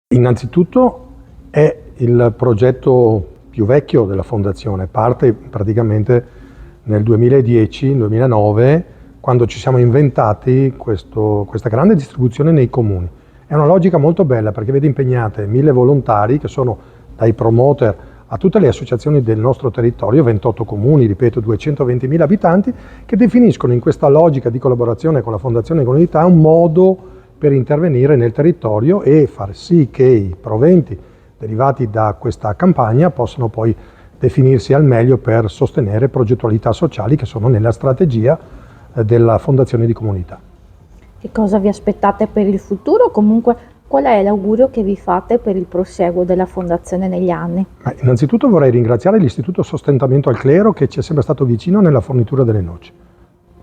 Innanzitutto è il progetto più vecchio della Fondazione, parte praticamente nel 2010-2009, quando ci siamo inventati questa grande distribuzione nei comuni. È una logica molto bella perché vede impegnate 1000 volontari che sono dai promoter a tutte le associazioni del nostro territorio, 28 comuni, ripeto 220.000 abitanti, che definiscono in questa logica di collaborazione con la Fondazione Comunità un modo per intervenire nel territorio e far sì che i proventi derivati da questa campagna possano poi definirsi al meglio per sostenere progettualità sociali che sono nella strategia della Fondazione di Comunità. Che cosa vi aspettate per il futuro? Comunque, qual è l'augurio che vi fate per il prosieguo della Fondazione negli anni? Innanzitutto vorrei ringraziare l'Istituto Sostentamento al Clero che ci è sempre stato vicino nella fornitura delle noci.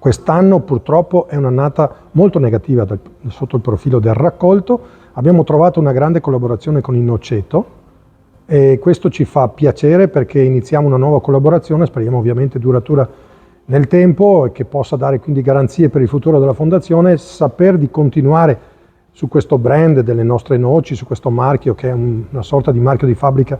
Quest'anno purtroppo è un'annata molto negativa sotto il profilo del raccolto. Abbiamo trovato una grande collaborazione con il Noceto e questo ci fa piacere perché iniziamo una nuova collaborazione, speriamo ovviamente duratura nel tempo e che possa dare quindi garanzie per il futuro della Fondazione, saper di continuare su questo brand delle nostre noci, su questo marchio che è una sorta di marchio di fabbrica,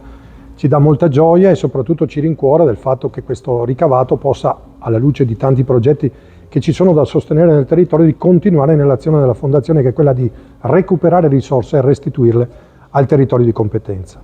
ci dà molta gioia e soprattutto ci rincuora del fatto che questo ricavato possa, alla luce di tanti progetti che ci sono da sostenere nel territorio, di continuare nell'azione della Fondazione che è quella di recuperare risorse e restituirle al territorio di competenza.